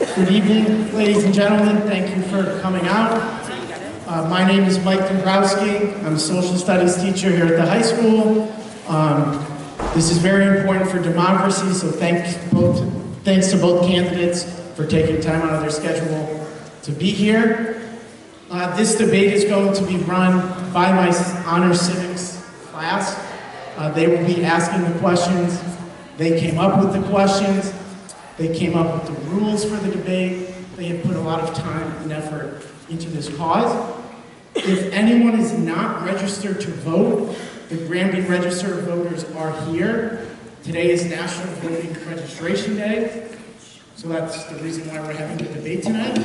Good evening, ladies and gentlemen. Thank you for coming out. My name is Mike Dombrowski. I'm a social studies teacher here at the high school. This is very important for democracy, so thanks to both candidates for taking time out of their schedule to be here. This debate is going to be run by my honor civics class. They will be asking the questions. They came up with the questions. They came up with the rules for the debate. They have put a lot of time and effort into this cause. If anyone is not registered to vote, the Granby Register of Voters are here. Today is National Voting Registration Day, so that's the reason why we're having the debate tonight.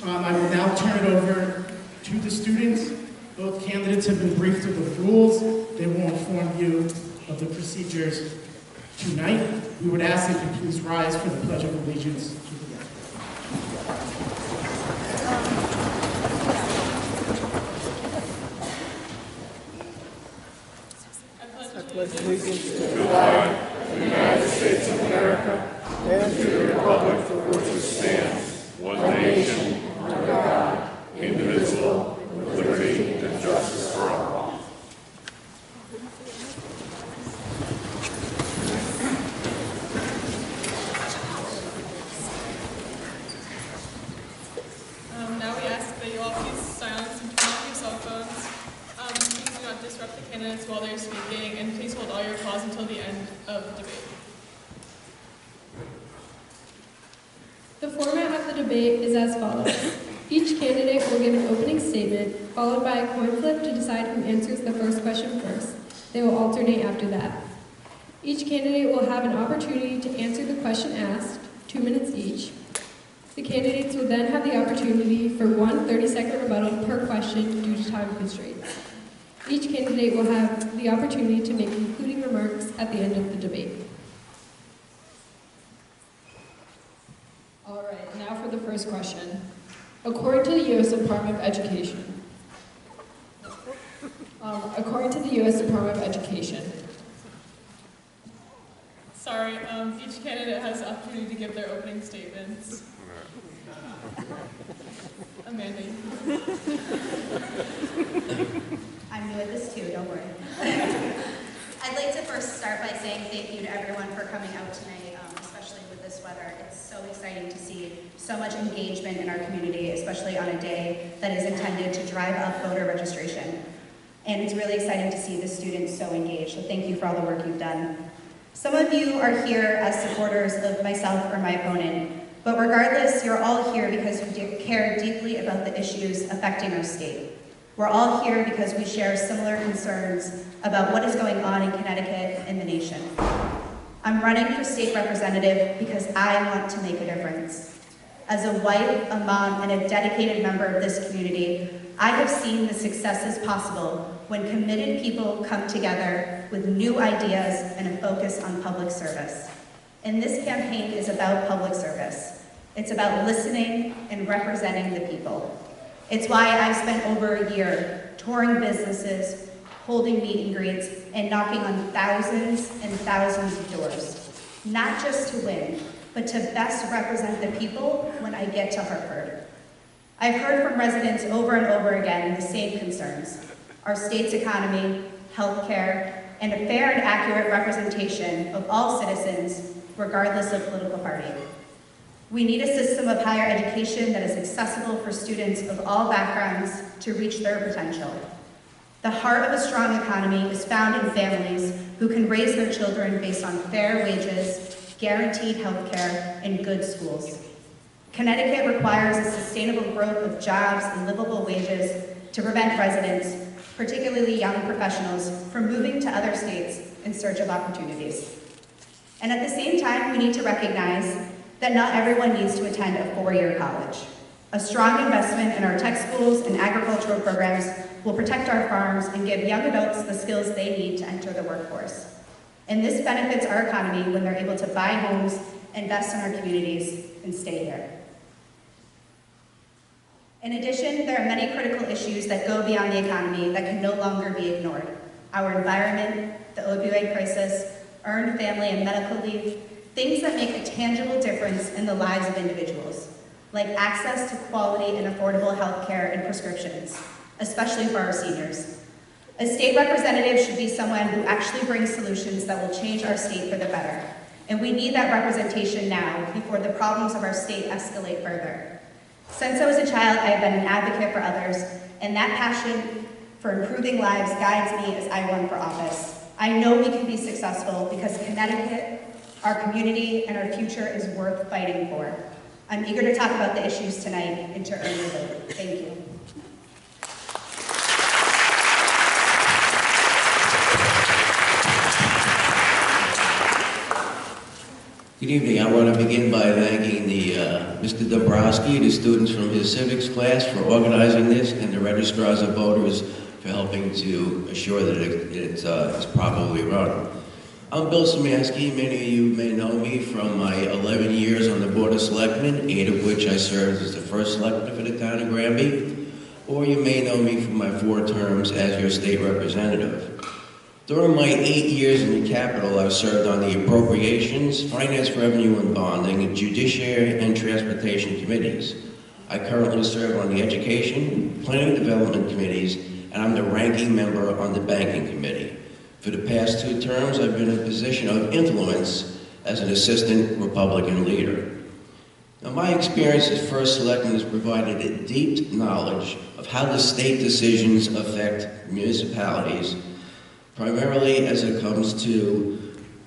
I will now turn it over to the students. Both candidates have been briefed of the rules. They will inform you of the procedures tonight. We would ask that you please rise for the Pledge of Allegiance to the flag. I pledge allegiance to the flag of the United States of America and to the republic for which it stands, one nation, under God, indivisible, with liberty and justice for all. Now we ask that you all please silence and turn off your cell phones. Please do not disrupt the candidates while they're speaking, and please hold all your applause until the end of the debate. The format of the debate is as follows. Each candidate will give an opening statement, followed by a coin flip to decide who answers the first question first. They will alternate after that. Each candidate will have an opportunity to answer the question asked, 2 minutes each. The candidates will then have the opportunity for one 30-second rebuttal per question due to time constraints. Each candidate will have the opportunity to make concluding remarks at the end of the debate. All right, now for the first question. According to the U.S. Department of Education, Sorry, each candidate has the opportunity to give their opening statements. Amanda. I'm new at this too, don't worry. I'd like to first start by saying thank you to everyone for coming out tonight, especially with this weather. It's so exciting to see so much engagement in our community, especially on a day that is intended to drive up voter registration. And it's really exciting to see the students so engaged, so thank you for all the work you've done. Some of you are here as supporters of myself or my opponent, but regardless, you're all here because you care deeply about the issues affecting our state. We're all here because we share similar concerns about what is going on in Connecticut and the nation. I'm running for state representative because I want to make a difference. As a wife, a mom, and a dedicated member of this community, I have seen the successes possible when committed people come together with new ideas and a focus on public service. And this campaign is about public service. It's about listening and representing the people. It's why I've spent over a year touring businesses, holding meet and greets, and knocking on thousands and thousands of doors. Not just to win, but to best represent the people when I get to Hartford. I've heard from residents over and over again the same concerns: our state's economy, healthcare, and a fair and accurate representation of all citizens, regardless of political party. We need a system of higher education that is accessible for students of all backgrounds to reach their potential. The heart of a strong economy is found in families who can raise their children based on fair wages, guaranteed health care, and good schools. Connecticut requires a sustainable growth of jobs and livable wages to prevent residents, particularly young professionals, from moving to other states in search of opportunities. And at the same time, we need to recognize that not everyone needs to attend a four-year college. A strong investment in our tech schools and agricultural programs will protect our farms and give young adults the skills they need to enter the workforce. And this benefits our economy when they're able to buy homes, invest in our communities, and stay here. In addition, there are many critical issues that go beyond the economy that can no longer be ignored. Our environment, the opioid crisis, earned family and medical leave, things that make a tangible difference in the lives of individuals, like access to quality and affordable health care and prescriptions, especially for our seniors. A state representative should be someone who actually brings solutions that will change our state for the better. And we need that representation now before the problems of our state escalate further. Since I was a child, I have been an advocate for others, and that passion for improving lives guides me as I run for office. I know we can be successful because Connecticut, our community, and our future is worth fighting for. I'm eager to talk about the issues tonight and to earn your vote. Thank you. Good evening. I want to begin by thanking Mr. Dombrowski, the students from his civics class for organizing this, and the registrars of voters for helping to assure that it's properly run. I'm Bill Simanski. Many of you may know me from my 11 years on the Board of Selectmen, 8 of which I served as the first selectman for the town of Granby, or you may know me from my 4 terms as your state representative. During my 8 years in the Capitol, I've served on the Appropriations, Finance, Revenue, and Bonding, Judiciary, and Transportation Committees. I currently serve on the Education, Planning and Development Committees, and I'm the ranking member on the Banking Committee. For the past 2 terms, I've been in a position of influence as an assistant Republican leader. Now, my experience as first selectman has provided a deep knowledge of how the state decisions affect municipalities, primarily as it comes to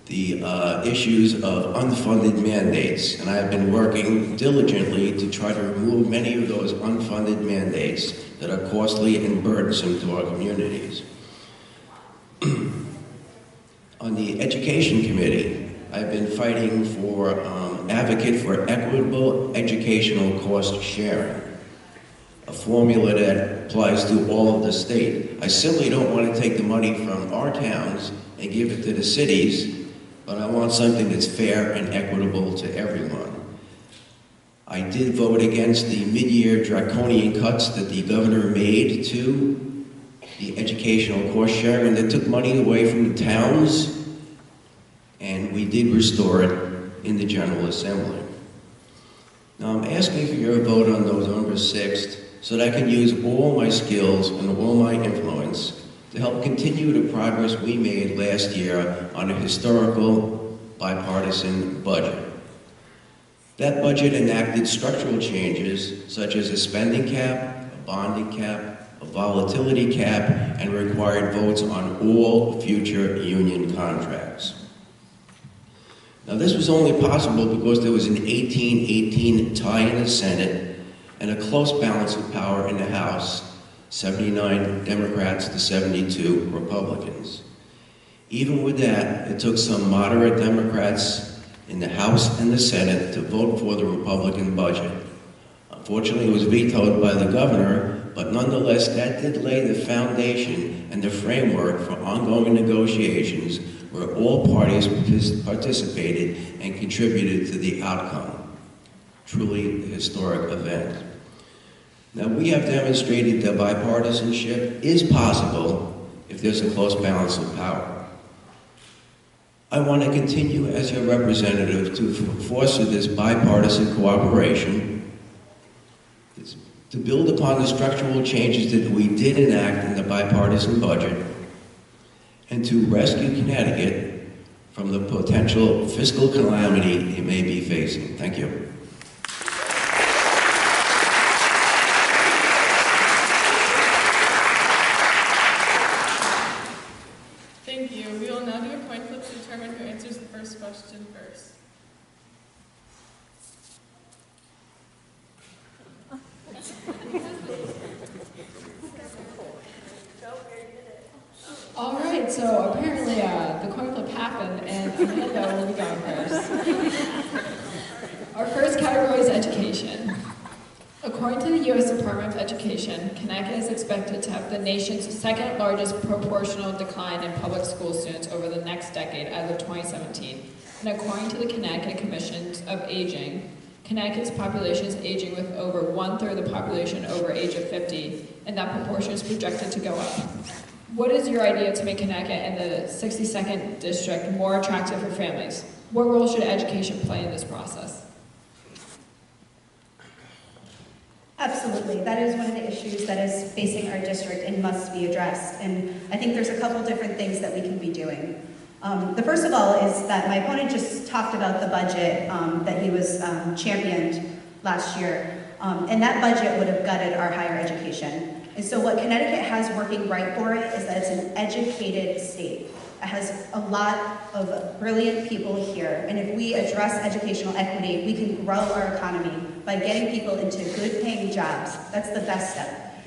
the issues of unfunded mandates. And I've been working diligently to try to remove many of those unfunded mandates that are costly and burdensome to our communities. On the Education Committee, I've been fighting for, advocate for equitable educational cost sharing, a formula that applies to all of the state. I simply don't want to take the money from our towns and give it to the cities, but I want something that's fair and equitable to everyone. I did vote against the mid-year draconian cuts that the governor made to the educational cost sharing that took money away from the towns, and we did restore it in the General Assembly. Now I'm asking for your vote on November 6th so that I can use all my skills and all my influence to help continue the progress we made last year on a historical bipartisan budget. That budget enacted structural changes such as a spending cap, a bonding cap, a volatility cap, and required votes on all future union contracts. Now, this was only possible because there was an 18-18 tie in the Senate and a close balance of power in the House, 79 Democrats to 72 Republicans. Even with that, it took some moderate Democrats in the House and the Senate to vote for the Republican budget. Unfortunately, it was vetoed by the governor, but nonetheless, that did lay the foundation and the framework for ongoing negotiations where all parties participated and contributed to the outcome. Truly a historic event. Now, we have demonstrated that bipartisanship is possible if there's a close balance of power. I want to continue as your representative to foster this bipartisan cooperation, to build upon the structural changes that we did enact in the bipartisan budget, and to rescue Connecticut from the potential fiscal calamity it may be facing. Thank you. Thank you. We will now do a coin flip to determine who answers the first question first. All right, so apparently the coin flip happened, and Amanda will be going first. Our first category is education. According to the U.S. Department of Education, Connecticut is expected to have the nation's second largest proportional decline in public school students over the next decade as of 2017. And according to the Connecticut Commissions of Aging, Connecticut's population is aging with over 1/3 of the population over age of 50, and that proportion is projected to go up. What is your idea to make Connecticut and the 62nd district more attractive for families? What role should education play in this process? Absolutely. That is one of the issues that is facing our district and must be addressed. And I think there's a couple different things that we can be doing. The first of all is that my opponent just talked about the budget that he was championed last year. And that budget would have gutted our higher education. And so what Connecticut has working right for it is that it's an educated state. It has a lot of brilliant people here, and if we address educational equity, we can grow our economy by getting people into good paying jobs. That's the best step.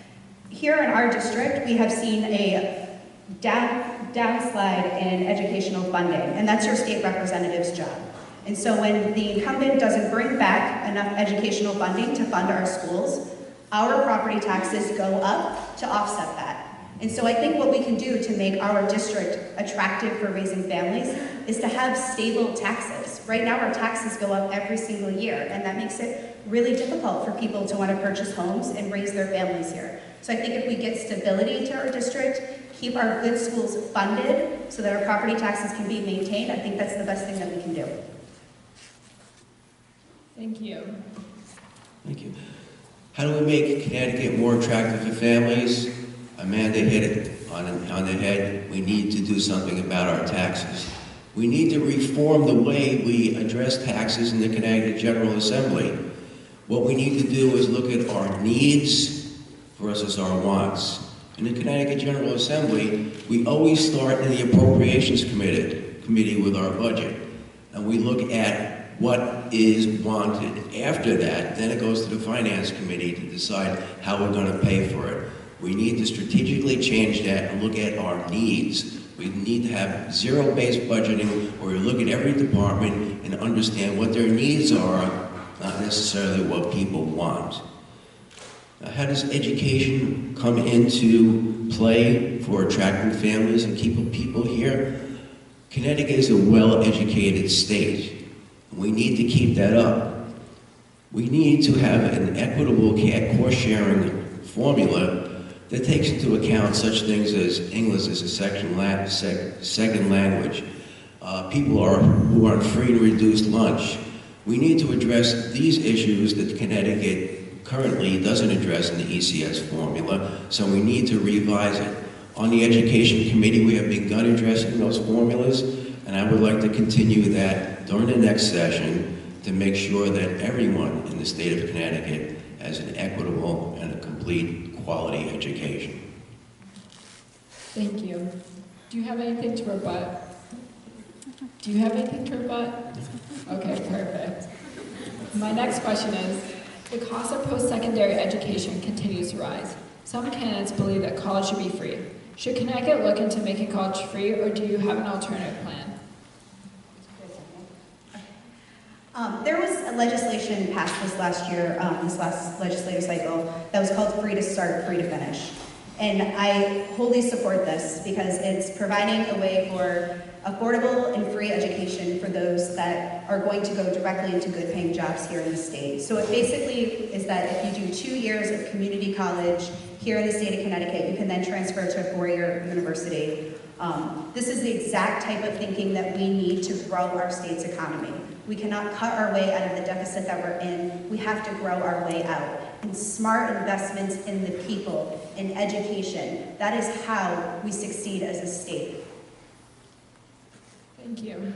Here in our district, we have seen a downslide in educational funding, and that's your state representative's job. And so when the incumbent doesn't bring back enough educational funding to fund our schools, our property taxes go up to offset that. And so I think what we can do to make our district attractive for raising families is to have stable taxes. Right now our taxes go up every single year, and that makes it really difficult for people to want to purchase homes and raise their families here. So I think if we get stability to our district, keep our good schools funded so that our property taxes can be maintained, I think that's the best thing that we can do. Thank you. Thank you. How do we make Connecticut more attractive for families? Amanda hit it on the head. We need to do something about our taxes. We need to reform the way we address taxes in the Connecticut General Assembly. What we need to do is look at our needs versus our wants. In the Connecticut General Assembly, we always start in the Appropriations Committee with our budget. And we look at what is wanted. After that, then it goes to the Finance Committee to decide how we're going to pay for it. We need to strategically change that and look at our needs. We need to have zero-based budgeting where we look at every department and understand what their needs are, not necessarily what people want. Now, how does education come into play for attracting families and keeping people here? Connecticut is a well-educated state. We need to keep that up. We need to have an equitable cost-sharing formula that takes into account such things as English as a second language, people who are on free and reduced lunch. We need to address these issues that Connecticut currently doesn't address in the ECS formula, so we need to revise it. On the Education Committee, we have begun addressing those formulas, and I would like to continue that during the next session to make sure that everyone in the state of Connecticut has an equitable and a complete quality education. Thank you. Do you have anything to rebut? Do you have anything to rebut? Okay, perfect. My next question is, the cost of post-secondary education continues to rise. Some candidates believe that college should be free. Should Connecticut look into making college free, or do you have an alternative plan? There was a legislation passed this last year, this last legislative cycle, that was called Free to Start, Free to Finish. And I wholly support this because it's providing a way for affordable and free education for those that are going to go directly into good paying jobs here in the state. So it basically is that if you do 2 years of community college here in the state of Connecticut, you can then transfer to a 4-year university. This is the exact type of thinking that we need to grow our state's economy. We cannot cut our way out of the deficit that we're in. We have to grow our way out. And smart investments in the people, in education, that is how we succeed as a state. Thank you.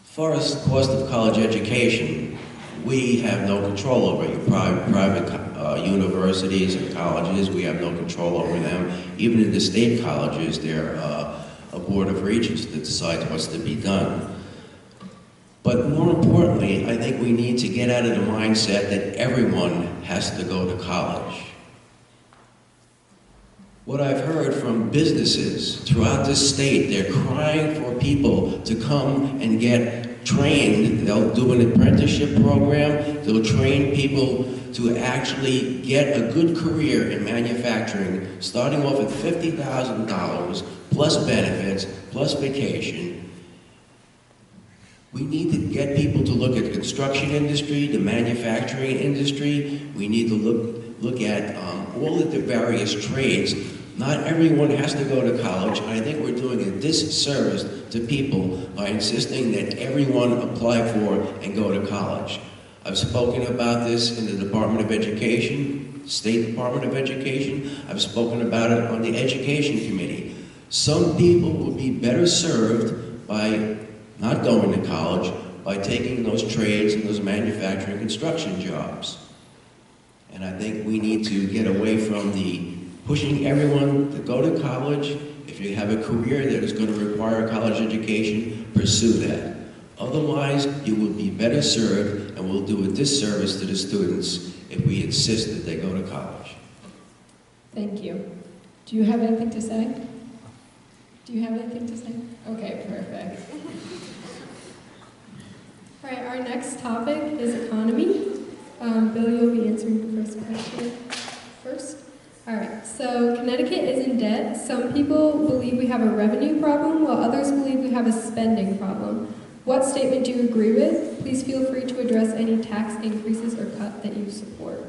As far as the cost of college education, we have no control over it. Private universities and colleges, we have no control over them. Even in the state colleges, they're a board of regents that decides what's to be done. But more importantly, I think we need to get out of the mindset that everyone has to go to college. What I've heard from businesses throughout this state, they're crying for people to come and get trained. They'll do an apprenticeship program. They'll train people to actually get a good career in manufacturing, starting off at $50,000 plus benefits, plus vacation. We need to get people to look at the construction industry, the manufacturing industry. We need to look at all of the various trades. Not everyone has to go to college, and I think we're doing a disservice to people by insisting that everyone apply for and go to college. I've spoken about this in the Department of Education, State Department of Education. I've spoken about it on the Education Committee. Some people will be better served by not going to college, by taking those trades and those manufacturing construction jobs. And I think we need to get away from the pushing everyone to go to college. If you have a career that is going to require a college education, pursue that. Otherwise, you will be better served and will do a disservice to the students if we insist that they go to college. Thank you. Do you have anything to say? Do you have anything to say? Okay, perfect. All right, our next topic is economy. Bill, you'll be answering the first question first. All right, so Connecticut is in debt. Some people believe we have a revenue problem, while others believe we have a spending problem. What statement do you agree with? Please feel free to address any tax increases or cut that you support.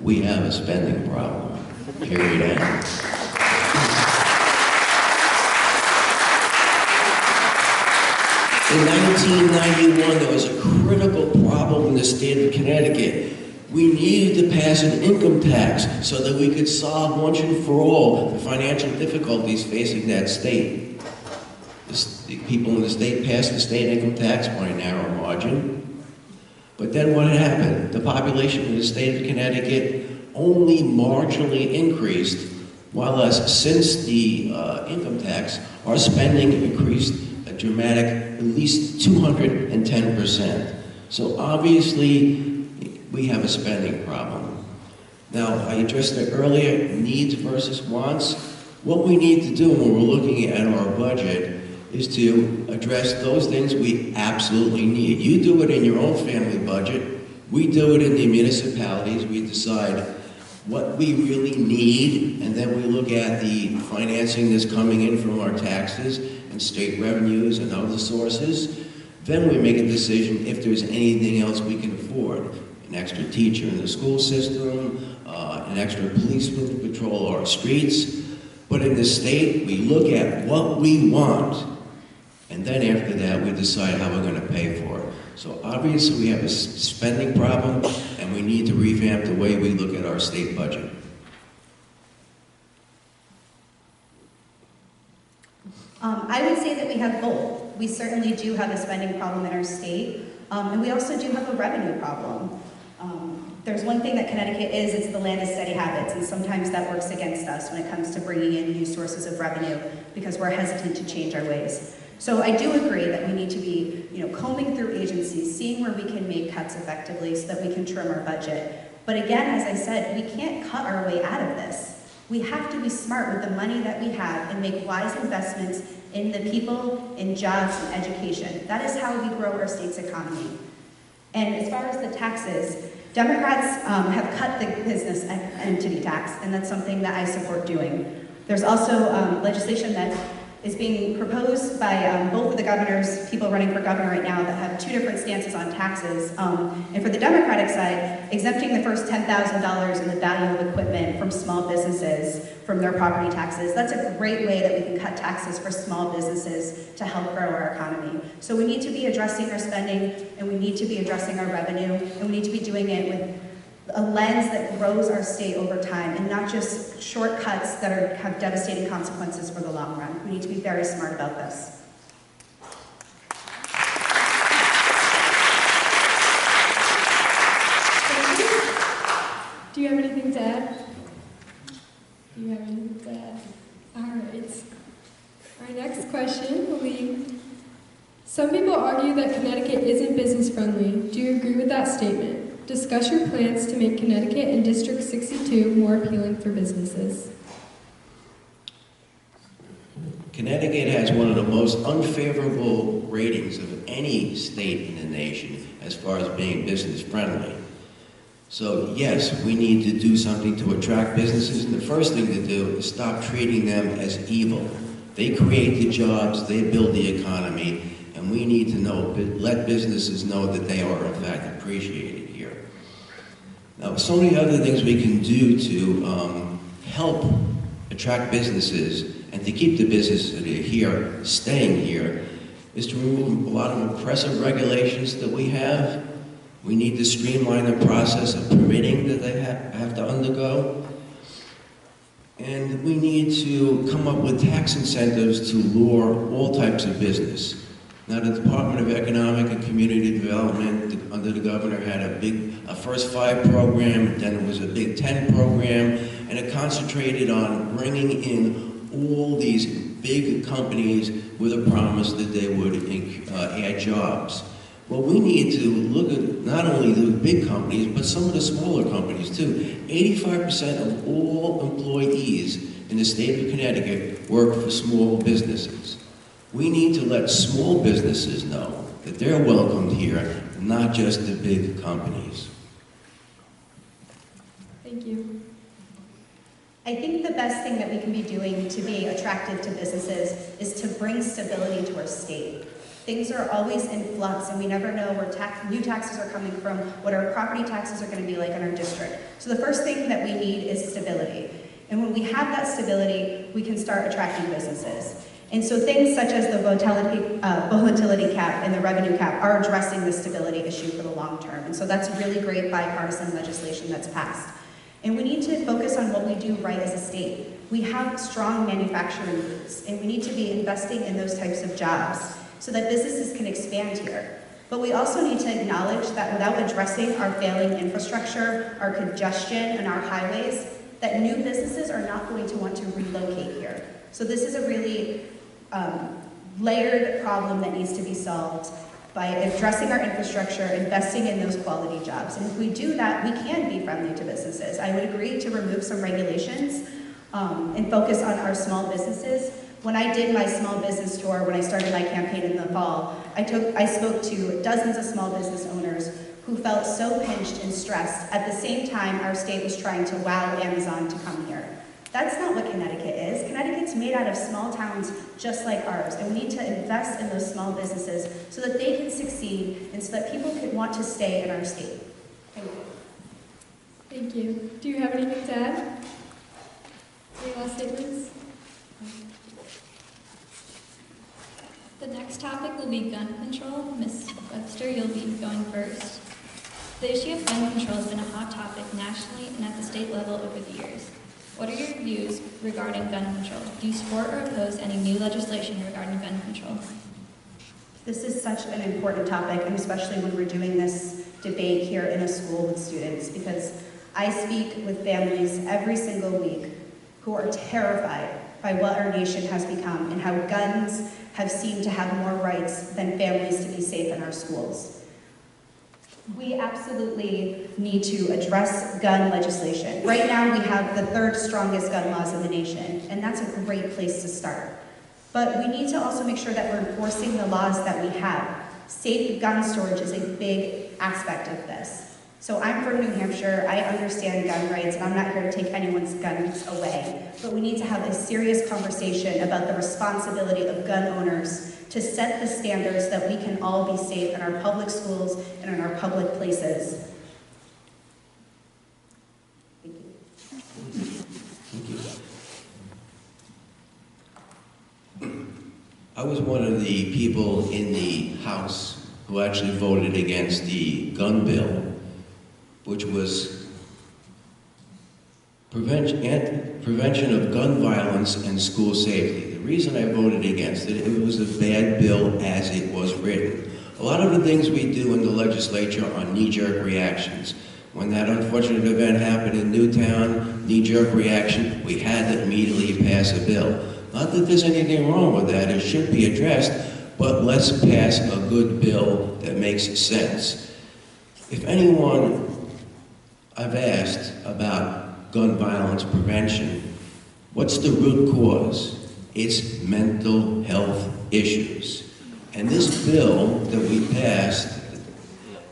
We have a spending problem, period end. In 1991, there was a critical problem in the state of Connecticut. We needed to pass an income tax so that we could solve once and for all the financial difficulties facing that state. The people in the state passed the state income tax by a narrow margin. But then what happened? The population in the state of Connecticut only marginally increased, while since the income tax, our spending increased a dramatic, at least 210%. So obviously, we have a spending problem. Now, I addressed it earlier, needs versus wants. What we need to do when we're looking at our budget is to address those things we absolutely need. You do it in your own family budget. We do it in the municipalities. We decide what we really need, and then we look at the financing that's coming in from our taxes and state revenues and other sources. Then we make a decision if there's anything else we can afford. An extra teacher in the school system, an extra policeman to patrol our streets. But in the state, we look at what we want, and then after that, we decide how we're going to pay for it. So obviously, we have a spending problem, and we need to revamp the way we look at our state budget. I would say that we have both. We certainly do have a spending problem in our state, and we also do have a revenue problem. There's one thing that Connecticut is, it's the land of steady habits, and sometimes that works against us when it comes to bringing in new sources of revenue because we're hesitant to change our ways. So I do agree that we need to be, combing through agencies, seeing where we can make cuts effectively so that we can trim our budget. But again, as I said, we can't cut our way out of this. We have to be smart with the money that we have and make wise investments in the people, in jobs, and education. That is how we grow our state's economy. And as far as the taxes, Democrats have cut the business entity tax, and that's something that I support doing. There's also legislation that is being proposed by both of the governors, people running for governor right now, that have two different stances on taxes. And for the Democratic side, exempting the first $10,000 in the value of equipment from small businesses from their property taxes. That's a great way that we can cut taxes for small businesses to help grow our economy. So we need to be addressing our spending, and we need to be addressing our revenue, and we need to be doing it with a lens that grows our state over time, and not just shortcuts that have devastating consequences for the long run. We need to be very smart about this. Do you have anything to add? Do you have anything to add? All right. Our next question will be, some people argue that Connecticut isn't business friendly. Do you agree with that statement? Discuss your plans to make Connecticut and District 62 more appealing for businesses. Connecticut has one of the most unfavorable ratings of any state in the nation as far as being business friendly. So yes, we need to do something to attract businesses, and the first thing to do is stop treating them as evil. They create the jobs, they build the economy, and we need to let businesses know that they are in fact appreciated here. Now, so many other things we can do to help attract businesses and to keep the businesses that are here staying here is to remove a lot of oppressive regulations that we have. We need to streamline the process of permitting that they have to undergo. And we need to come up with tax incentives to lure all types of business. Now, the Department of Economic and Community Development under the governor had a First 5 program, then it was a Big 10 program, and it concentrated on bringing in all these big companies with a promise that they would add jobs. Well, we need to look at not only the big companies, but some of the smaller companies too. 85% of all employees in the state of Connecticut work for small businesses. We need to let small businesses know that they're welcomed here, not just the big companies. Thank you. I think the best thing that we can be doing to be attractive to businesses is to bring stability to our state. Things are always in flux, and we never know where new taxes are coming from, what our property taxes are going to be like in our district. So the first thing that we need is stability. And when we have that stability, we can start attracting businesses. And so things such as the volatility cap and the revenue cap are addressing the stability issue for the long term. And so that's really great bipartisan legislation that's passed. And we need to focus on what we do right as a state. We have strong manufacturing roots, and we need to be investing in those types of jobs so that businesses can expand here. But we also need to acknowledge that without addressing our failing infrastructure, our congestion, and our highways, that new businesses are not going to want to relocate here. So this is a really layered problem that needs to be solved by addressing our infrastructure, investing in those quality jobs. And if we do that, we can be friendly to businesses. I would agree to remove some regulations and focus on our small businesses. When I did my small business tour, when I started my campaign in the fall, I spoke to dozens of small business owners who felt so pinched and stressed. At the same time, our state was trying to wow Amazon to come here. That's not what Connecticut is. Connecticut's made out of small towns just like ours, and we need to invest in those small businesses so that they can succeed and so that people can want to stay in our state. Thank you. Thank you. Do you have anything to add? Any last statements? The next topic will be gun control. Ms. Webster, you'll be going first. The issue of gun control has been a hot topic nationally and at the state level over the years. What are your views regarding gun control? Do you support or oppose any new legislation regarding gun control? This is such an important topic, and especially when we're doing this debate here in a school with students, because I speak with families every single week who are terrified by what our nation has become and how guns have seemed to have more rights than families to be safe in our schools. We absolutely need to address gun legislation. Right now we have the third strongest gun laws in the nation, and that's a great place to start. But we need to also make sure that we're enforcing the laws that we have. Safe gun storage is a big aspect of this. So I'm from New Hampshire, I understand gun rights, and I'm not here to take anyone's guns away. But we need to have a serious conversation about the responsibility of gun owners to set the standards that we can all be safe in our public schools and in our public places. Thank you. Thank you. I was one of the people in the House who actually voted against the gun bill, which was prevention of gun violence and school safety. The reason I voted against it, it was a bad bill as it was written. A lot of the things we do in the legislature are knee-jerk reactions. When that unfortunate event happened in Newtown, knee-jerk reaction, we had to immediately pass a bill. Not that there's anything wrong with that, it should be addressed, but let's pass a good bill that makes sense. If anyone I've asked about gun violence prevention, what's the root cause? It's mental health issues. And this bill that we passed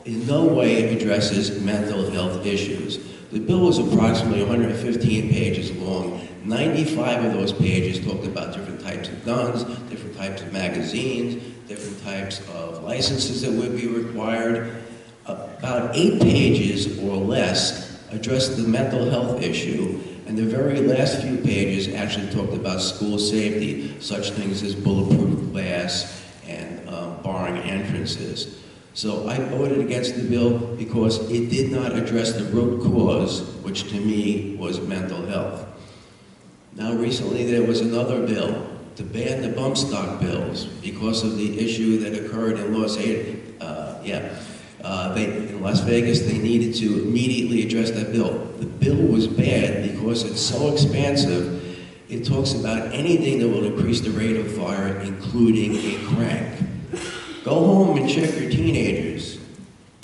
in no way addresses mental health issues. The bill was approximately 115 pages long. 95 of those pages talked about different types of guns, different types of magazines, different types of licenses that would be required. About 8 pages or less addressed the mental health issue, and the very last few pages actually talked about school safety, such things as bulletproof glass and barring entrances. So I voted against the bill because it did not address the root cause, which to me was mental health. Now recently there was another bill to ban the bump stock bills because of the issue that occurred in in Las Vegas. They needed to immediately address that bill. The bill was bad because it's so expansive. It talks about anything that will increase the rate of fire, including a crank. Go home and check your teenagers.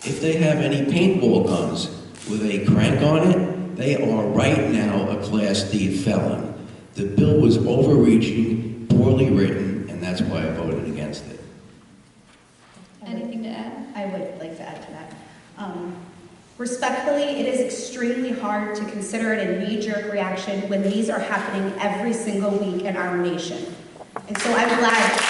If they have any paintball guns with a crank on it, they are right now a Class D felon. The bill was overreaching, poorly written, and that's why I voted against it. Anything to add? I would like to add to that. Respectfully, it is extremely hard to consider it a knee-jerk reaction when these are happening every single week in our nation. And so I'm glad.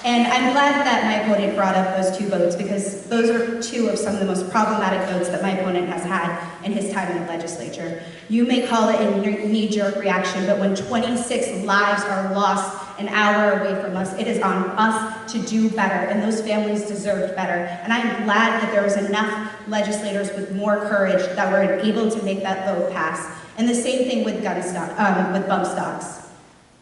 And I'm glad that my opponent brought up those 2 votes, because those are 2 of some of the most problematic votes that my opponent has had in his time in the legislature. You may call it a knee-jerk reaction, but when 26 lives are lost an hour away from us, it is on us to do better, and those families deserve better. And I'm glad that there was enough legislators with more courage that were able to make that vote pass. And the same thing with with bump stocks.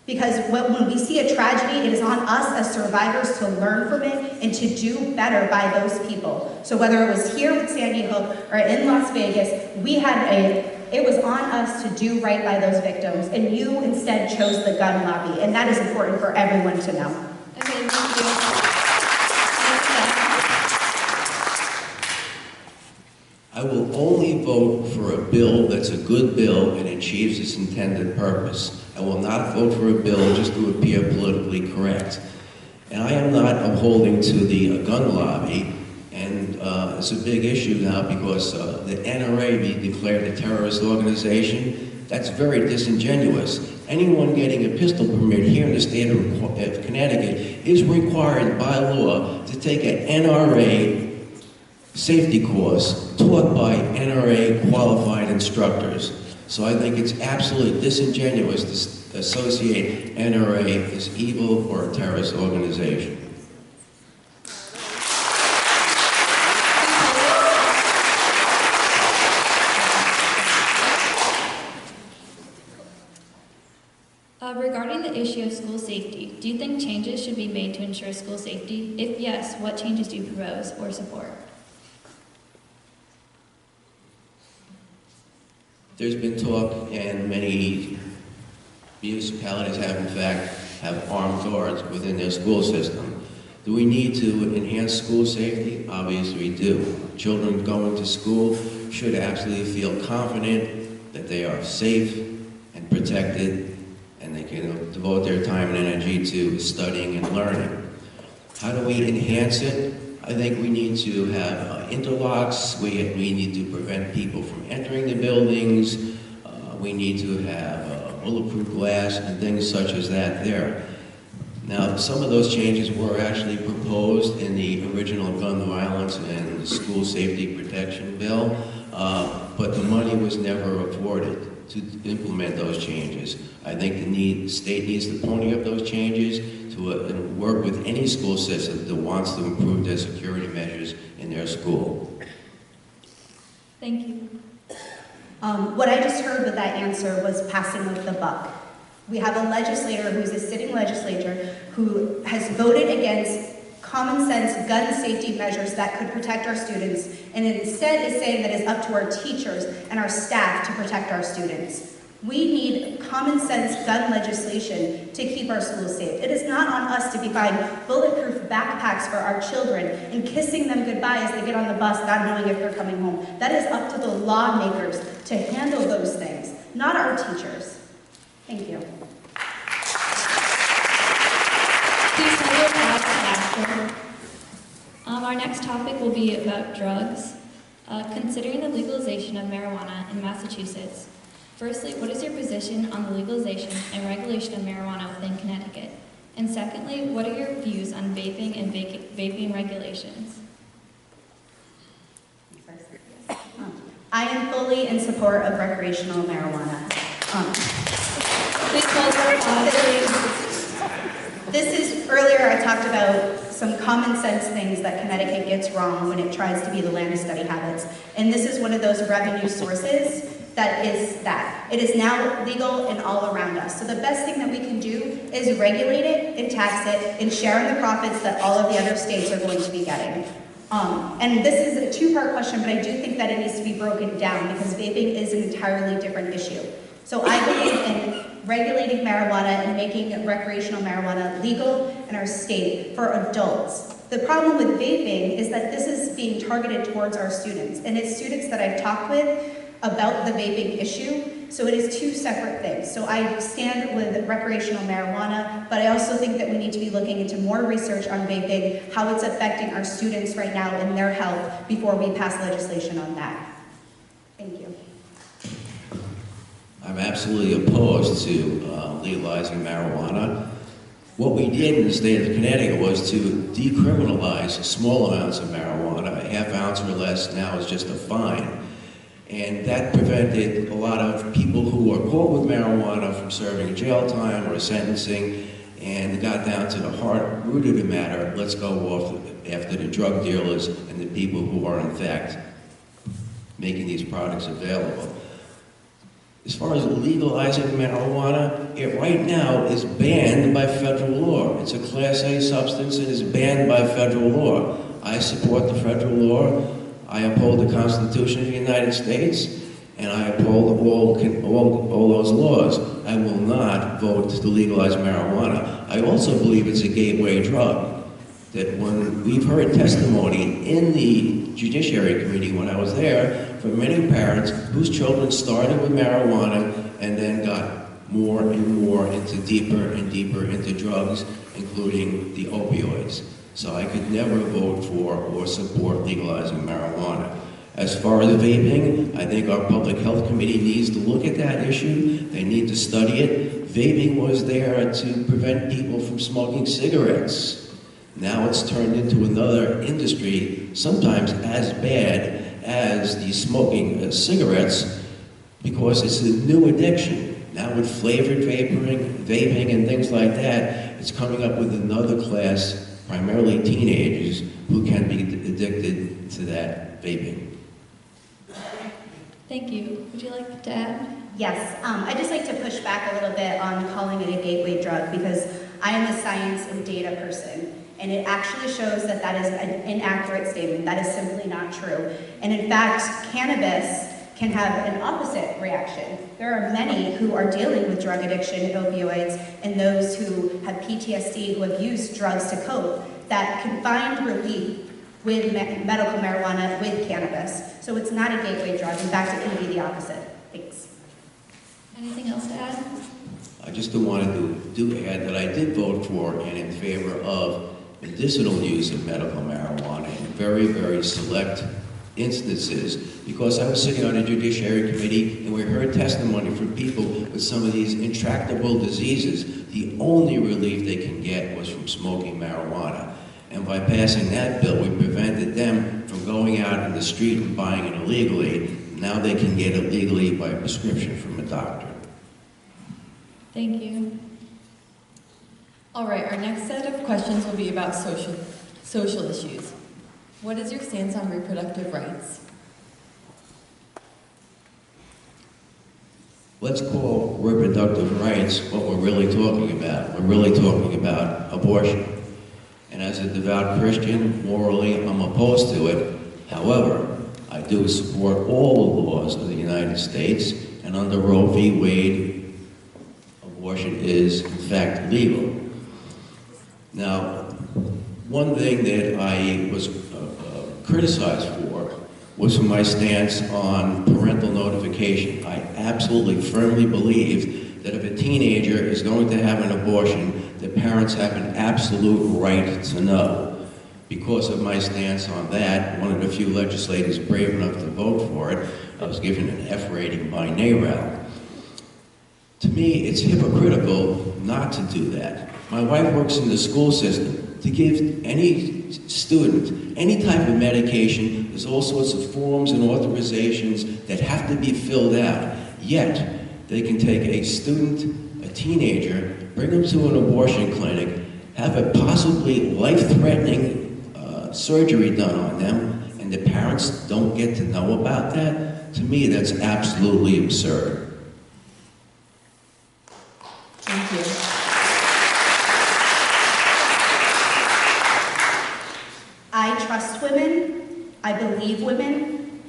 Because when we see a tragedy, it is on us as survivors to learn from it and to do better by those people. So whether it was here with Sandy Hook or in Las Vegas, it was on us to do right by those victims, and you instead chose the gun lobby, and that is important for everyone to know. Okay, thank you. I will only vote for a bill that's a good bill and achieves its intended purpose. I will not vote for a bill just to appear politically correct. And I am not upholding to the gun lobby, and it's a big issue now because the NRA be declared a terrorist organization. That's very disingenuous. Anyone getting a pistol permit here in the state of Connecticut is required by law to take an NRA safety course taught by NRA qualified instructors. So I think it's absolutely disingenuous to associate NRA as evil or a terrorist organization. Regarding the issue of school safety, do you think changes should be made to ensure school safety? If yes, what changes do you propose or support? There's been talk, and many municipalities have armed guards within their school system. Do we need to enhance school safety? Obviously we do. Children going to school should absolutely feel confident that they are safe and protected, and they can devote their time and energy to studying and learning. How do we enhance it? I think we need to have interlocks. We need to prevent people from entering the buildings. We need to have bulletproof glass and things such as that there. Now, some of those changes were actually proposed in the original gun violence and school safety protection bill, but the money was never afforded to implement those changes. I think the state needs to pony up those changes to work with any school system that wants to improve their security measures in their school. Thank you. What I just heard with that answer was passing of the buck. We have a legislator who's a sitting legislator who has voted against common sense gun safety measures that could protect our students, and instead is saying that it's up to our teachers and our staff to protect our students. We need common sense gun legislation to keep our schools safe. It is not on us to be buying bulletproof backpacks for our children and kissing them goodbye as they get on the bus, not knowing if they're coming home. That is up to the lawmakers to handle those things, not our teachers. Thank you. Please hold your applause after. Our next topic will be about drugs. Considering the legalization of marijuana in Massachusetts, Firstly, what is your position on the legalization and regulation of marijuana within Connecticut? And secondly, what are your views on vaping and vaping regulations? I am fully in support of recreational marijuana. Please hold for applause, please. This is, earlier I talked about some common sense things that Connecticut gets wrong when it tries to be the land of study habits. And this is one of those revenue sources that is that. It is now legal and all around us. So the best thing that we can do is regulate it and tax it and share in the profits that all of the other states are going to be getting. And this is a two-part question, but I do think that it needs to be broken down because vaping is an entirely different issue. So I believe in regulating marijuana and making recreational marijuana legal in our state for adults. The problem with vaping is that this is being targeted towards our students, and it's students that I've talked with about the vaping issue, so it is two separate things. So I stand with recreational marijuana, but I also think that we need to be looking into more research on vaping, how it's affecting our students right now and their health before we pass legislation on that. Thank you. I'm absolutely opposed to legalizing marijuana. What we did in the state of Connecticut was to decriminalize small amounts of marijuana. A half ounce or less now is just a fine. And that prevented a lot of people who were caught with marijuana from serving jail time or sentencing, and got down to the heart root of the matter. Let's go off after the drug dealers and the people who are in fact making these products available. As far as legalizing marijuana, it right now is banned by federal law. It's a Class A substance and is banned by federal law. I support the federal law. I uphold the Constitution of the United States, and I uphold all those laws. I will not vote to legalize marijuana. I also believe it's a gateway drug. That when we've heard testimony in the Judiciary Committee when I was there from many parents whose children started with marijuana and then got more and more into deeper and deeper into drugs, including the opioids. So I could never vote for or support legalizing marijuana. As far as vaping, I think our Public Health Committee needs to look at that issue. They need to study it. Vaping was there to prevent people from smoking cigarettes. Now it's turned into another industry, sometimes as bad as the smoking cigarettes, because it's a new addiction. Now with flavored vaping and things like that, it's coming up with another class, primarily teenagers, who can be addicted to that vaping. Thank you. Would you like to add? Yes, I'd just like to push back a little bit on calling it a gateway drug because I am a science and data person, and it actually shows that that is an inaccurate statement. That is simply not true. And in fact, cannabis can have an opposite reaction. There are many who are dealing with drug addiction and opioids, and those who have PTSD, who have used drugs to cope, that can find relief with medical marijuana, with cannabis. So it's not a gateway drug. In fact, it can be the opposite. Thanks. Anything else to add? I just wanted to add that I did vote for and in favor of medicinal use of medical marijuana in very, very select instances, because I was sitting on a Judiciary Committee and we heard testimony from people with some of these intractable diseases. The only relief they can get was from smoking marijuana. And by passing that bill, we prevented them from going out in the street and buying it illegally. Now they can get it legally by prescription from a doctor. Thank you. All right, our next set of questions will be about social issues. What is your stance on reproductive rights? Let's call reproductive rights what we're really talking about. We're really talking about abortion. And as a devout Christian, morally, I'm opposed to it. However, I do support all the laws of the United States, and under Roe v. Wade, abortion is, in fact, legal. Now, one thing that I was criticized for was for my stance on parental notification. I absolutely firmly believe that if a teenager is going to have an abortion, the parents have an absolute right to know. Because of my stance on that, one of the few legislators brave enough to vote for it, I was given an F rating by NARAL. To me, it's hypocritical not to do that. My wife works in the school system. To give any student any type of medication, there's all sorts of forms and authorizations that have to be filled out. Yet, they can take a student, a teenager, bring them to an abortion clinic, have a possibly life-threatening surgery done on them, and the parents don't get to know about that. To me, that's absolutely absurd. Thank you. I trust women, I believe women,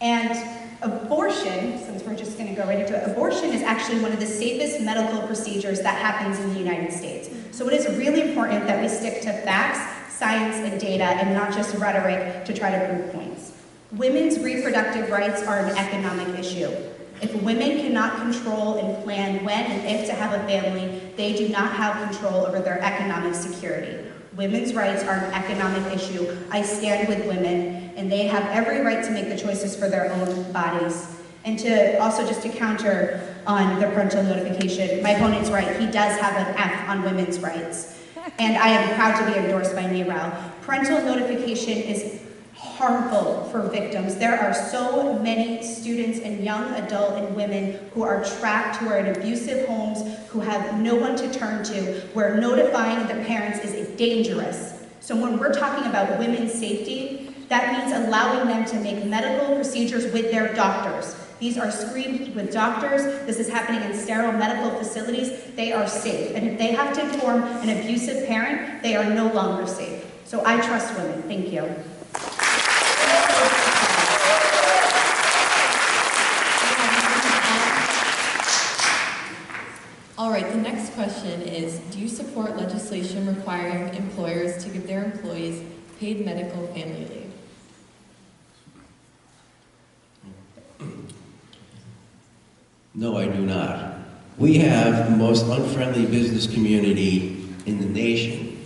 and abortion, since we're just going to go right into it, abortion is actually one of the safest medical procedures that happens in the United States. So it is really important that we stick to facts, science, and data, and not just rhetoric to try to prove points. Women's reproductive rights are an economic issue. If women cannot control and plan when and if to have a family, they do not have control over their economic security. Women's rights are an economic issue. I stand with women, and they have every right to make the choices for their own bodies. And to also just to counter on the parental notification, my opponent's right, he does have an F on women's rights. And I am proud to be endorsed by NARAL. Parental notification is harmful for victims. There are so many students and young adult and women who are trapped, who are in abusive homes, who have no one to turn to, where notifying the parents is dangerous. So when we're talking about women's safety, that means allowing them to make medical procedures with their doctors. These are screened with doctors. This is happening in sterile medical facilities. They are safe. And if they have to inform an abusive parent, they are no longer safe. So I trust women. Thank you. All right, the next question is, do you support legislation requiring employers to give their employees paid medical family leave? No, I do not. We have the most unfriendly business community in the nation,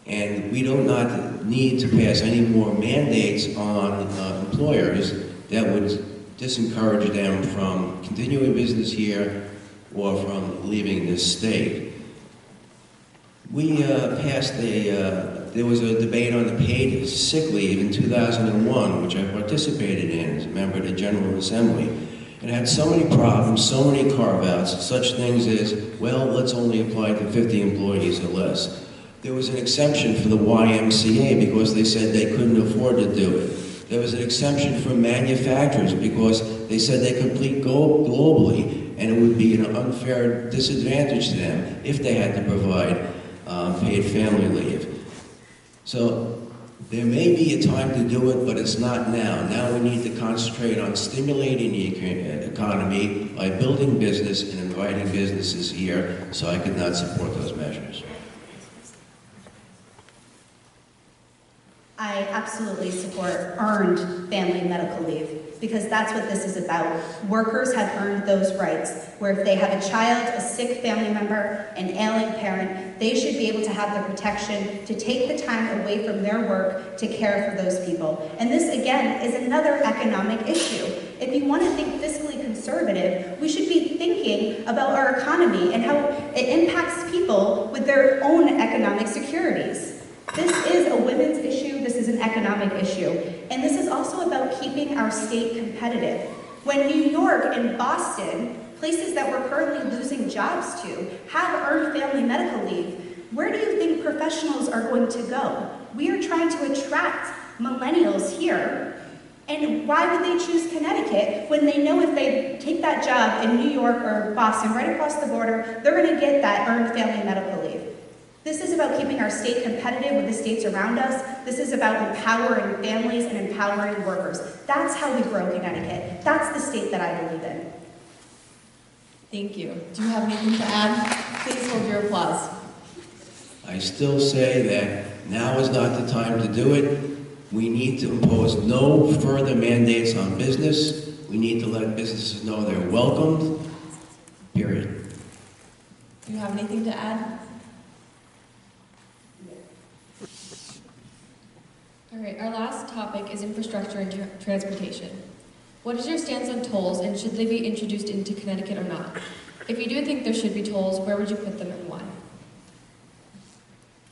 and we do not need to pass any more mandates on employers that would discourage them from continuing business here or from leaving this state. We passed there was a debate on the paid sick leave in 2001, which I participated in as a member of the General Assembly. It had so many problems, so many carve-outs, such things as, well, let's only apply to 50 employees or less. There was an exemption for the YMCA because they said they couldn't afford to do it. There was an exemption for manufacturers because they said they could compete globally, and it would be an unfair disadvantage to them if they had to provide paid family leave. So there may be a time to do it, but it's not now. Now we need to concentrate on stimulating the economy by building business and inviting businesses here, so I could not support those measures. I absolutely support earned family medical leave, because that's what this is about. Workers have earned those rights, where if they have a child, a sick family member, an ailing parent, they should be able to have the protection to take the time away from their work to care for those people. And this, again, is another economic issue. If you want to think fiscally conservative, we should be thinking about our economy and how it impacts people with their own economic securities. This is a women's issue, this is an economic issue, and this is also about keeping our state competitive. When New York and Boston, places that we're currently losing jobs to, have earned family medical leave, where do you think professionals are going to go? We are trying to attract millennials here, and why would they choose Connecticut when they know if they take that job in New York or Boston, right across the border, they're going to get that earned family medical leave? This is about keeping our state competitive with the states around us. This is about empowering families and empowering workers. That's how we grow Connecticut. That's the state that I believe in. Thank you. Do you have anything to add? Please hold your applause. I still say that now is not the time to do it. We need to impose no further mandates on business. We need to let businesses know they're welcomed, period. Do you have anything to add? All right, our last topic is infrastructure and transportation. What is your stance on tolls, and should they be introduced into Connecticut or not? If you do think there should be tolls, where would you put them and why?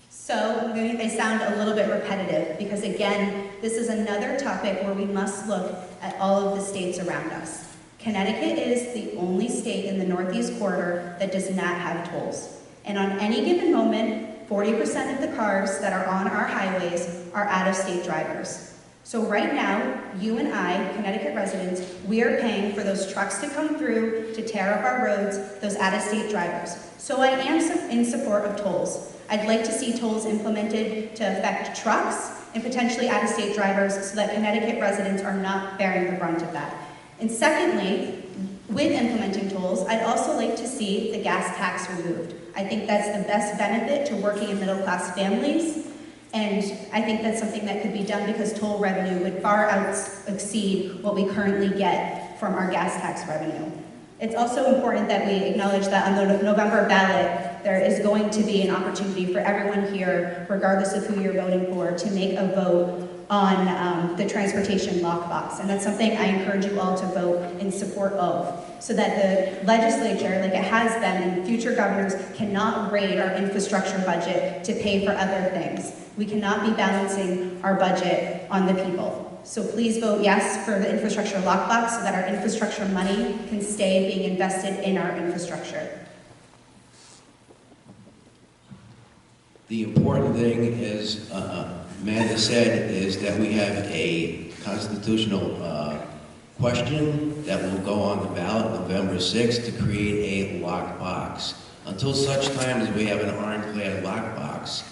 So they sound a little bit repetitive because, again, this is another topic where we must look at all of the states around us. Connecticut is the only state in the Northeast corridor that does not have tolls. And on any given moment, 40% of the cars that are on our highways are out-of-state drivers. So right now, you and I, Connecticut residents, we are paying for those trucks to come through to tear up our roads, those out-of-state drivers. So I am in support of tolls. I'd like to see tolls implemented to affect trucks and potentially out-of-state drivers so that Connecticut residents are not bearing the brunt of that. And secondly, with implementing tolls, I'd also like to see the gas tax removed. I think that's the best benefit to working and middle-class families, and I think that's something that could be done because toll revenue would far exceed what we currently get from our gas tax revenue. It's also important that we acknowledge that on the November ballot, there is going to be an opportunity for everyone here, regardless of who you're voting for, to make a vote on the transportation lockbox. And that's something I encourage you all to vote in support of, so that the legislature, like it has been, and future governors cannot raid our infrastructure budget to pay for other things. We cannot be balancing our budget on the people. So please vote yes for the infrastructure lockbox so that our infrastructure money can stay being invested in our infrastructure. The important thing is, Amanda said, is that we have a constitutional question that will go on the ballot November 6th to create a lockbox. Until such time as we have an ironclad lockbox,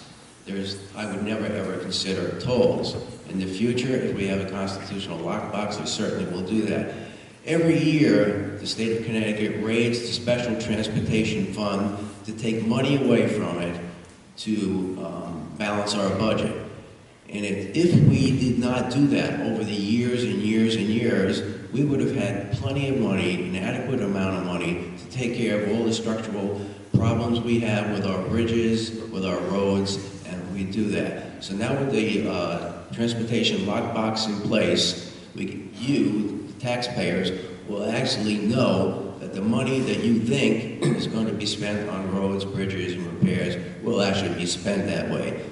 I would never ever consider tolls. In the future, if we have a constitutional lockbox, I certainly will do that. Every year, the state of Connecticut raids the Special Transportation Fund to take money away from it to balance our budget. And if we did not do that over the years and years and years, we would have had plenty of money, an adequate amount of money, to take care of all the structural problems we have with our bridges, with our roads, and we do that. So now with the transportation lockbox in place, you, the taxpayers, will actually know that the money that you think is going to be spent on roads, bridges, and repairs will actually be spent that way.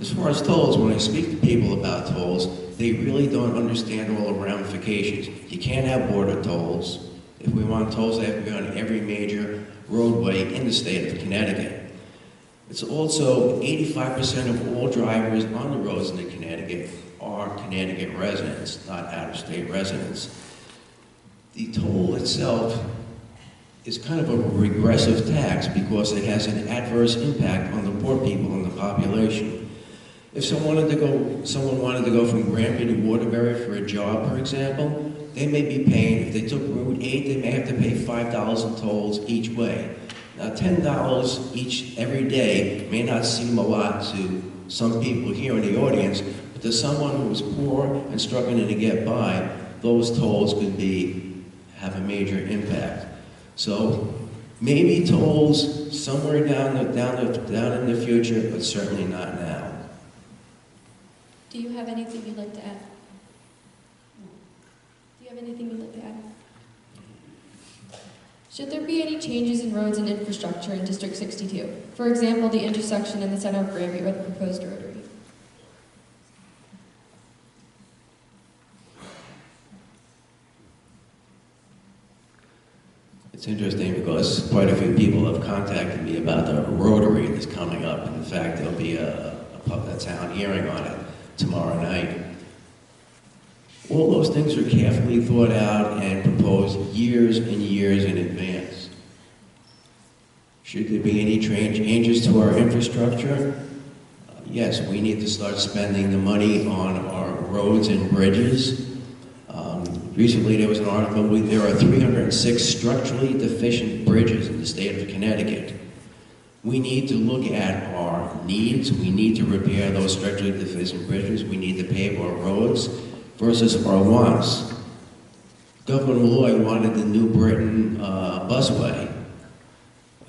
As far as tolls, when I speak to people about tolls, they really don't understand all the ramifications. You can't have border tolls. If we want tolls, they have to be on every major roadway in the state of Connecticut. It's also 85% of all drivers on the roads in Connecticut are Connecticut residents, not out-of-state residents. The toll itself is kind of a regressive tax because it has an adverse impact on the poor people in the population. If someone wanted to go from Granby to Waterbury for a job, for example, they may be paying, if they took Route 8, they may have to pay $5 in tolls each way. Now, $10 each every day may not seem a lot to some people here in the audience, but to someone who is poor and struggling to get by, those tolls could have a major impact. So maybe tolls somewhere down in the future, but certainly not now. Do you have anything you'd like to add? Do you have anything you'd like to add? Should there be any changes in roads and infrastructure in District 62? For example, the intersection in the center of Granby or the proposed rotary? It's interesting because quite a few people have contacted me about the rotary that's coming up. In fact, there'll be a town hearing on it tomorrow night. All those things are carefully thought out and proposed years and years in advance. Should there be any changes to our infrastructure? Yes, we need to start spending the money on our roads and bridges. Recently there was an article, there are 306 structurally deficient bridges in the state of Connecticut. We need to look at our needs. We need to repair those structurally deficient bridges. We need to pave our roads versus our wants. Governor Malloy wanted the New Britain busway.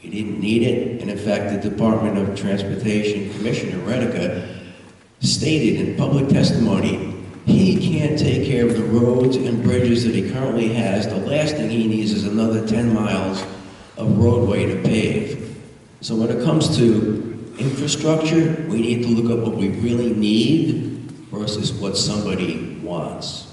We didn't need it, and in fact the Department of Transportation Commissioner Redica stated in public testimony he can't take care of the roads and bridges that he currently has. The last thing he needs is another 10 miles of roadway to pave. So when it comes to infrastructure, we need to look at what we really need versus what somebody wants.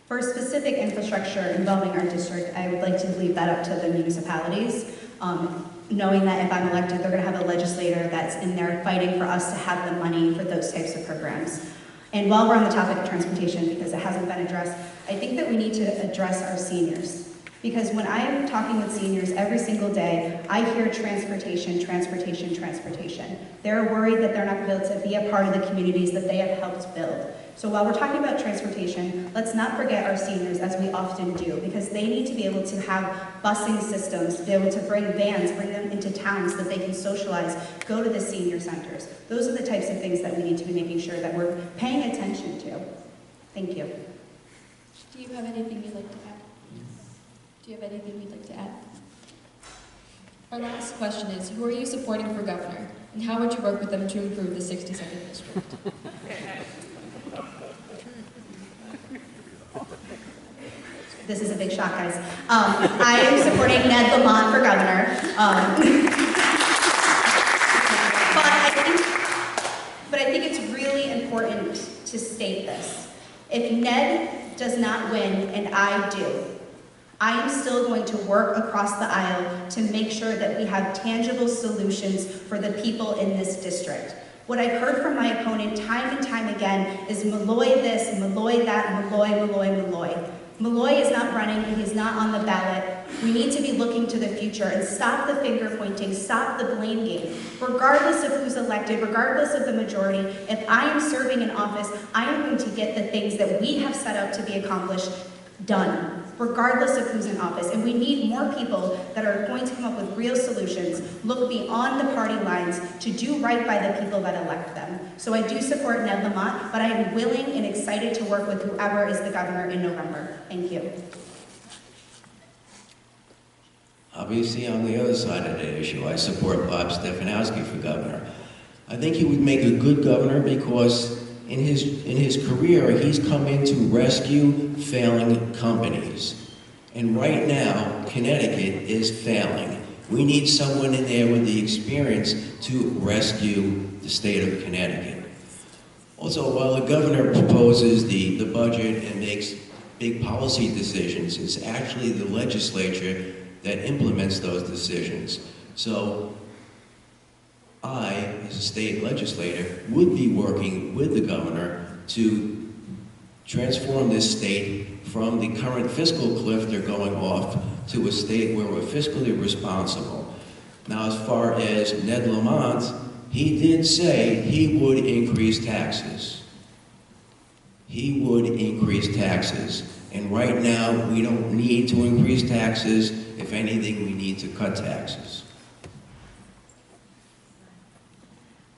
For specific infrastructure involving our district, I would like to leave that up to the municipalities. Knowing that if I'm elected, they're going to have a legislator that's in there fighting for us to have the money for those types of programs. And while we're on the topic of transportation, because it hasn't been addressed, I think that we need to address our seniors. Because when I'm talking with seniors every single day, I hear transportation, transportation, transportation. They're worried that they're not going to be able to be a part of the communities that they have helped build. So while we're talking about transportation, let's not forget our seniors, as we often do, because they need to be able to have busing systems, to be able to bring vans, bring them into towns so that they can socialize, go to the senior centers. Those are the types of things that we need to be making sure that we're paying attention to. Thank you. Do you have anything you'd like to add? Do you have anything you'd like to add? Our last question is, who are you supporting for governor, and how would you work with them to improve the 62nd district? This is a big shock, guys. I am supporting Ned Lamont for governor. But I think it's really important to state this. If Ned does not win and I do, I am still going to work across the aisle to make sure that we have tangible solutions for the people in this district. What I've heard from my opponent time and time again is Malloy this, Malloy that, Malloy, Malloy, Malloy. Malloy is not running, he is not on the ballot. We need to be looking to the future and stop the finger pointing, stop the blame game. Regardless of who's elected, regardless of the majority, if I am serving in office, I am going to get the things that we have set out to be accomplished done, regardless of who's in office. And we need more people that are going to come up with real solutions, look beyond the party lines to do right by the people that elect them. So I do support Ned Lamont, but I am willing and excited to work with whoever is the governor in November. Thank you. Obviously, on the other side of the issue, I support Bob Stefanowski for governor. I think he would make a good governor because in his career, he's come in to rescue failing companies. And right now, Connecticut is failing. We need someone in there with the experience to rescue the state of Connecticut. Also, while the governor proposes the budget and makes big policy decisions, it's actually the legislature that implements those decisions. So I, as a state legislator, would be working with the governor to transform this state from the current fiscal cliff they're going off to a state where we're fiscally responsible. Now, as far as Ned Lamont, he did say he would increase taxes. He would increase taxes. And right now, we don't need to increase taxes. If anything, we need to cut taxes.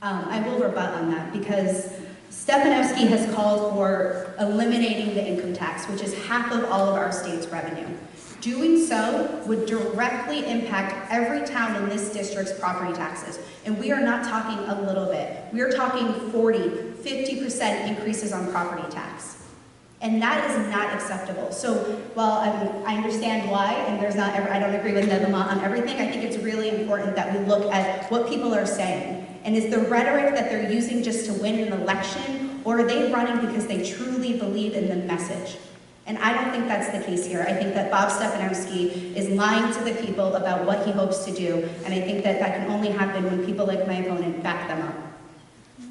I will rebut on that because Stefanowski has called for eliminating the income tax, which is half of all of our state's revenue. Doing so would directly impact every town in this district's property taxes. And we are not talking a little bit. We are talking 40, 50% increases on property tax. And that is not acceptable. So while I understand why, and I don't agree with Ned Lamont on everything, I think it's really important that we look at what people are saying. And is the rhetoric that they're using just to win an election, or are they running because they truly believe in the message? And I don't think that's the case here. I think that Bob Stefanowski is lying to the people about what he hopes to do, and I think that that can only happen when people like my opponent back them up. Do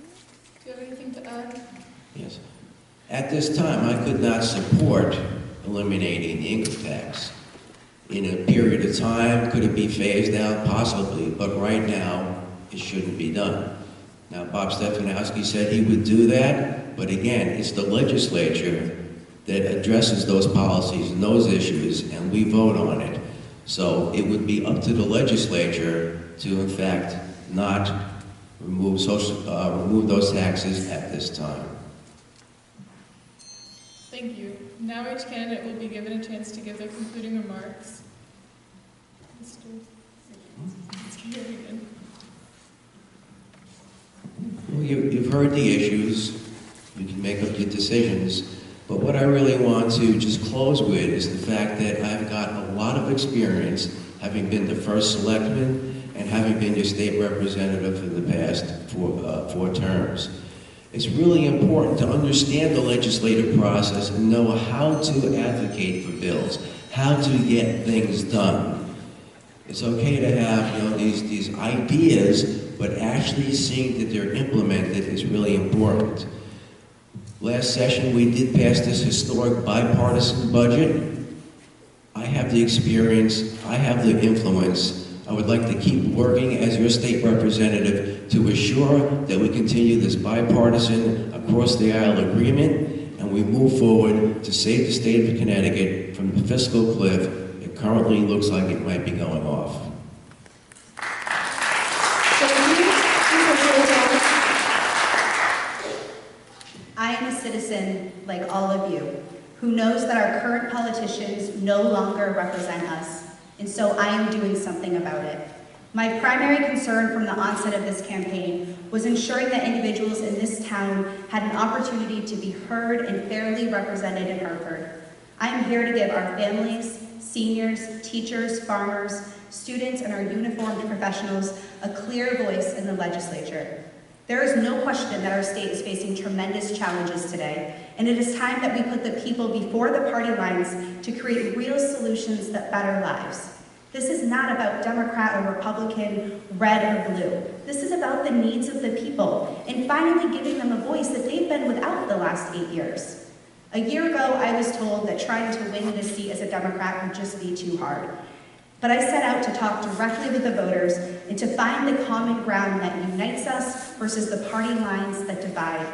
you have anything to add? Yes. At this time, I could not support eliminating the income tax. In a period of time, could it be phased out? Possibly, but right now, it shouldn't be done. Now, Bob Stefanowski said he would do that, but again, it's the legislature that addresses those policies and those issues, and we vote on it. So it would be up to the legislature to, in fact, not remove those taxes at this time. Thank you. Now each candidate will be given a chance to give their concluding remarks. Mr. Regan. Well, you've heard the issues. You can make up your decisions. But what I really want to just close with is the fact that I've got a lot of experience having been the first selectman and having been your state representative for the past four terms. It's really important to understand the legislative process and know how to advocate for bills, how to get things done. It's okay to have these ideas, but actually seeing that they're implemented is really important. Last session we did pass this historic bipartisan budget. I have the experience, I have the influence. I would like to keep working as your state representative to assure that we continue this bipartisan, across the aisle agreement, and we move forward to save the state of Connecticut from the fiscal cliff it currently looks like it might be going off. I am a citizen, like all of you, who knows that our current politicians no longer represent us, and so I am doing something about it. My primary concern from the onset of this campaign was ensuring that individuals in this town had an opportunity to be heard and fairly represented in Hartford. I am here to give our families, seniors, teachers, farmers, students, and our uniformed professionals a clear voice in the legislature. There is no question that our state is facing tremendous challenges today, and it is time that we put the people before the party lines to create real solutions that better lives. This is not about Democrat or Republican, red or blue. This is about the needs of the people and finally giving them a voice that they've been without the last 8 years. A year ago, I was told that trying to win this seat as a Democrat would just be too hard. But I set out to talk directly with the voters and to find the common ground that unites us versus the party lines that divide.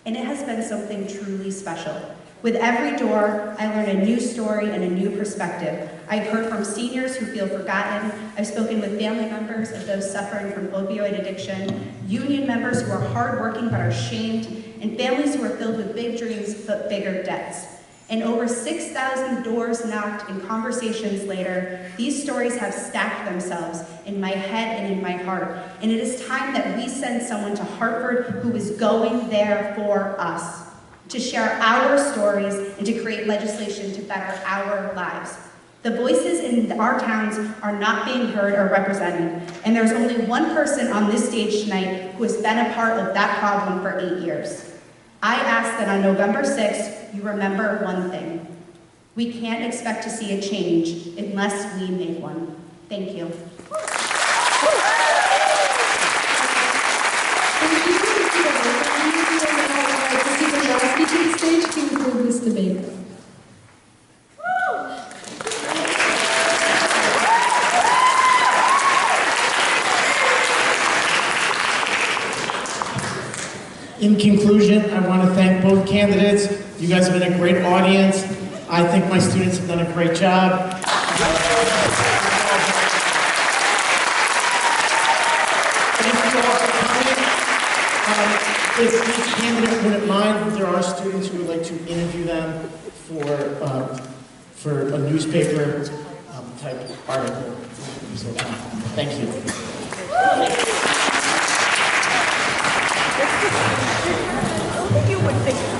And it has been something truly special. With every door, I learn a new story and a new perspective. I've heard from seniors who feel forgotten. I've spoken with family members of those suffering from opioid addiction, union members who are hardworking but are shamed, and families who are filled with big dreams but bigger debts. And over 6,000 doors knocked and conversations later, these stories have stacked themselves in my head and in my heart. And it is time that we send someone to Hartford who is going there for us, to share our stories and to create legislation to better our lives. The voices in our towns are not being heard or represented, and there's only one person on this stage tonight who has been a part of that problem for 8 years. I ask that on November 6th, you remember one thing. We can't expect to see a change unless we make one. Thank you. Simanski to the stage to conclude this debate. In conclusion, I want to thank both candidates. You guys have been a great audience. I think my students have done a great job. Thank you all for coming. If each candidate wouldn't mind, there are students who would like to interview them for a newspaper type article. So, thank you. You would think.